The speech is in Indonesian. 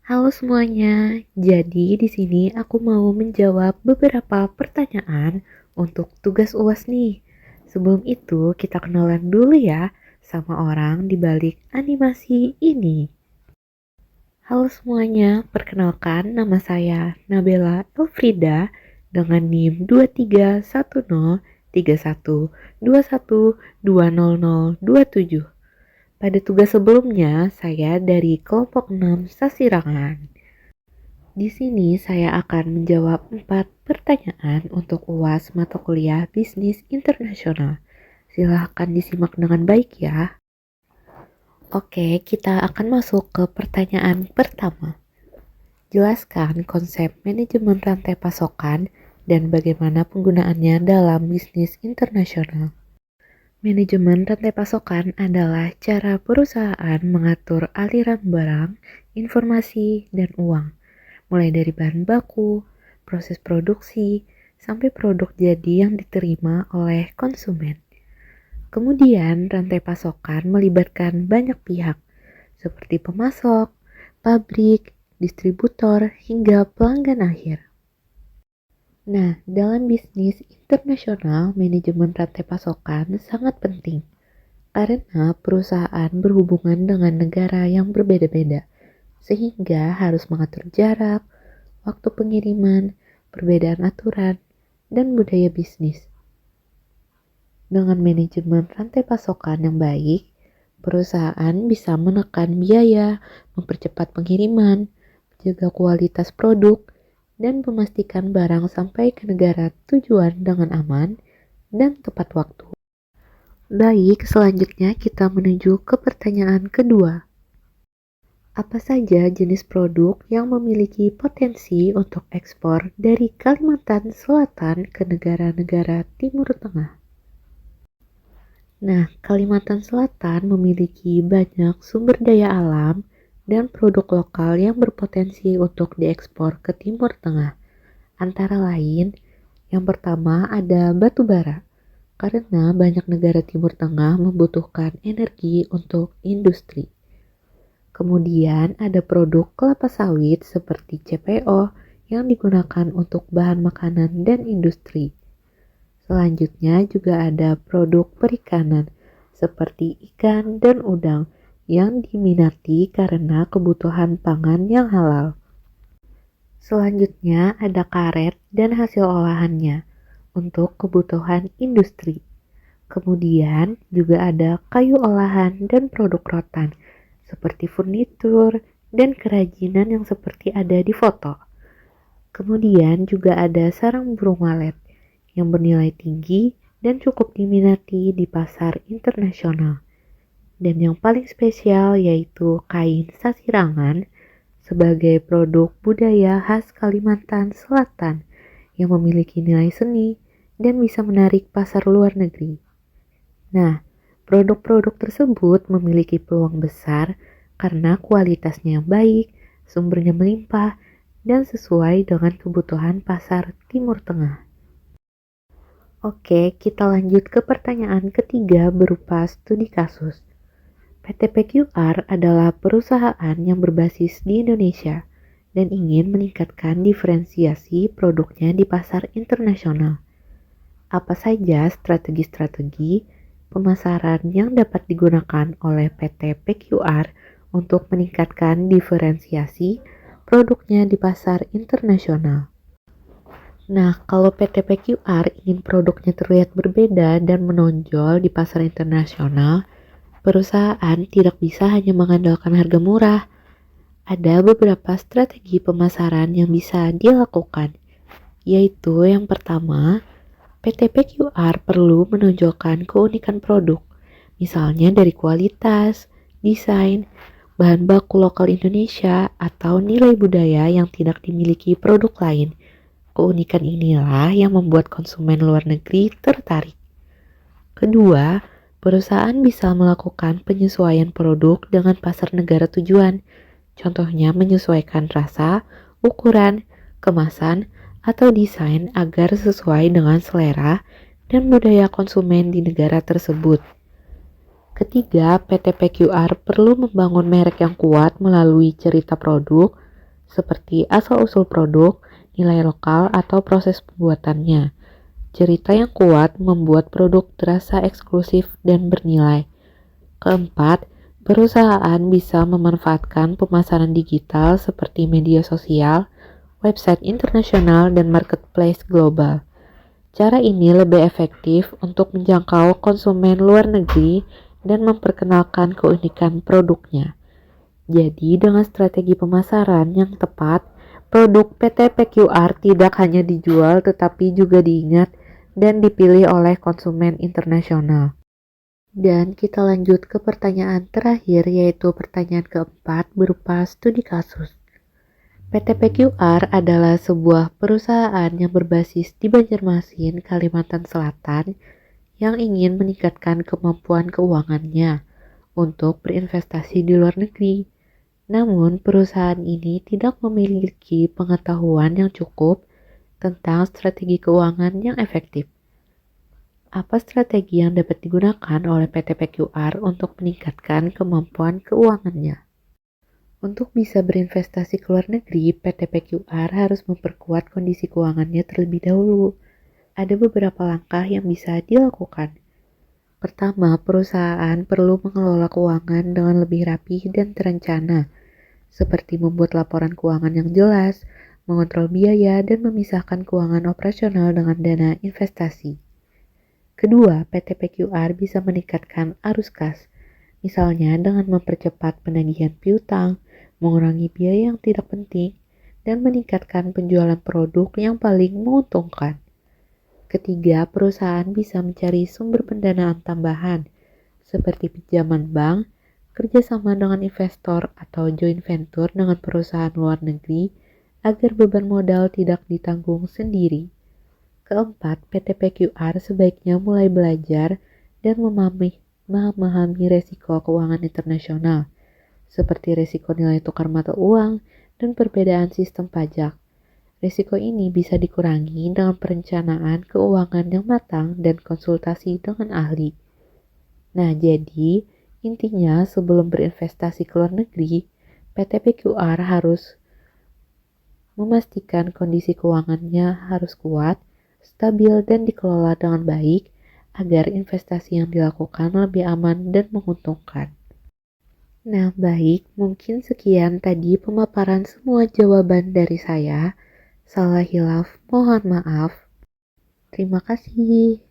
Halo semuanya, jadi di sini aku mau menjawab beberapa pertanyaan untuk tugas UAS nih. Sebelum itu kita kenalan dulu ya sama orang di balik animasi ini. Halo semuanya, perkenalkan nama saya Nabela Elfrida dengan NIM 231031212127. Pada tugas sebelumnya, saya dari kelompok 6 Sasirangan. Di sini saya akan menjawab 4 pertanyaan untuk UAS mata kuliah Bisnis Internasional. Silahkan disimak dengan baik ya. Oke, kita akan masuk ke pertanyaan pertama. Jelaskan konsep manajemen rantai pasokan dan bagaimana penggunaannya dalam bisnis internasional. Manajemen rantai pasokan adalah cara perusahaan mengatur aliran barang, informasi, dan uang, mulai dari bahan baku, proses produksi, sampai produk jadi yang diterima oleh konsumen. Kemudian, rantai pasokan melibatkan banyak pihak, seperti pemasok, pabrik, distributor, hingga pelanggan akhir. Nah, dalam bisnis internasional, manajemen rantai pasokan sangat penting karena perusahaan berhubungan dengan negara yang berbeda-beda, sehingga harus mengatur jarak, waktu pengiriman, perbedaan aturan, dan budaya bisnis. Dengan manajemen rantai pasokan yang baik, perusahaan bisa menekan biaya, mempercepat pengiriman, menjaga kualitas produk, dan memastikan barang sampai ke negara tujuan dengan aman dan tepat waktu. Baik, selanjutnya kita menuju ke pertanyaan kedua. Apa saja jenis produk yang memiliki potensi untuk ekspor dari Kalimantan Selatan ke negara-negara Timur Tengah? Nah, Kalimantan Selatan memiliki banyak sumber daya alam dan produk lokal yang berpotensi untuk diekspor ke Timur Tengah. Antara lain, yang pertama ada batu bara, karena banyak negara Timur Tengah membutuhkan energi untuk industri. Kemudian ada produk kelapa sawit seperti CPO yang digunakan untuk bahan makanan dan industri. Selanjutnya juga ada produk perikanan seperti ikan dan udang yang diminati karena kebutuhan pangan yang halal. Selanjutnya ada karet dan hasil olahannya untuk kebutuhan industri. Kemudian juga ada kayu olahan dan produk rotan seperti furnitur dan kerajinan yang seperti ada di foto. Kemudian juga ada sarang burung walet yang bernilai tinggi dan cukup diminati di pasar internasional. Dan yang paling spesial yaitu kain sasirangan sebagai produk budaya khas Kalimantan Selatan yang memiliki nilai seni dan bisa menarik pasar luar negeri. Nah, produk-produk tersebut memiliki peluang besar karena kualitasnya yang baik, sumbernya melimpah, dan sesuai dengan kebutuhan pasar Timur Tengah. Oke, kita lanjut ke pertanyaan ketiga berupa studi kasus. PT PQR adalah perusahaan yang berbasis di Indonesia dan ingin meningkatkan diferensiasi produknya di pasar internasional. Apa saja strategi-strategi pemasaran yang dapat digunakan oleh PT PQR untuk meningkatkan diferensiasi produknya di pasar internasional? Nah, kalau PT PQR ingin produknya terlihat berbeda dan menonjol di pasar internasional, perusahaan tidak bisa hanya mengandalkan harga murah. Ada beberapa strategi pemasaran yang bisa dilakukan, yaitu yang pertama, PT PQR perlu menonjolkan keunikan produk, misalnya dari kualitas, desain, bahan baku lokal Indonesia, atau nilai budaya yang tidak dimiliki produk lain. Keunikan inilah yang membuat konsumen luar negeri tertarik. Kedua, perusahaan bisa melakukan penyesuaian produk dengan pasar negara tujuan, contohnya menyesuaikan rasa, ukuran, kemasan, atau desain agar sesuai dengan selera dan budaya konsumen di negara tersebut. Ketiga, PT PQR perlu membangun merek yang kuat melalui cerita produk, seperti asal-usul produk, nilai lokal, atau proses pembuatannya. Cerita yang kuat membuat produk terasa eksklusif dan bernilai. Keempat, perusahaan bisa memanfaatkan pemasaran digital seperti media sosial, website internasional, dan marketplace global. Cara ini lebih efektif untuk menjangkau konsumen luar negeri dan memperkenalkan keunikan produknya. Jadi, dengan strategi pemasaran yang tepat, produk PT PQR tidak hanya dijual tetapi juga diingat dan dipilih oleh konsumen internasional. Dan kita lanjut ke pertanyaan terakhir, yaitu pertanyaan keempat berupa studi kasus. PT PQR adalah sebuah perusahaan yang berbasis di Banjarmasin, Kalimantan Selatan yang ingin meningkatkan kemampuan keuangannya untuk berinvestasi di luar negeri. Namun, perusahaan ini tidak memiliki pengetahuan yang cukup tentang strategi keuangan yang efektif. Apa strategi yang dapat digunakan oleh PT PQR untuk meningkatkan kemampuan keuangannya? Untuk bisa berinvestasi ke luar negeri, PT PQR harus memperkuat kondisi keuangannya terlebih dahulu. Ada beberapa langkah yang bisa dilakukan. Pertama, perusahaan perlu mengelola keuangan dengan lebih rapi dan terencana, seperti membuat laporan keuangan yang jelas, mengontrol biaya, dan memisahkan keuangan operasional dengan dana investasi. Kedua, PT PQR bisa meningkatkan arus kas, misalnya dengan mempercepat penagihan piutang, mengurangi biaya yang tidak penting, dan meningkatkan penjualan produk yang paling menguntungkan. Ketiga, perusahaan bisa mencari sumber pendanaan tambahan, seperti pinjaman bank, kerjasama dengan investor, atau joint venture dengan perusahaan luar negeri, agar beban modal tidak ditanggung sendiri. Keempat, PT PQR sebaiknya mulai belajar dan memahami resiko keuangan internasional, seperti risiko nilai tukar mata uang dan perbedaan sistem pajak. Risiko ini bisa dikurangi dengan perencanaan keuangan yang matang dan konsultasi dengan ahli. Nah, jadi intinya sebelum berinvestasi ke luar negeri, PT PQR harus memastikan kondisi keuangannya harus kuat, stabil, dan dikelola dengan baik agar investasi yang dilakukan lebih aman dan menguntungkan. Nah, baik, mungkin sekian tadi pemaparan semua jawaban dari saya. Salah hilaf, mohon maaf. Terima kasih.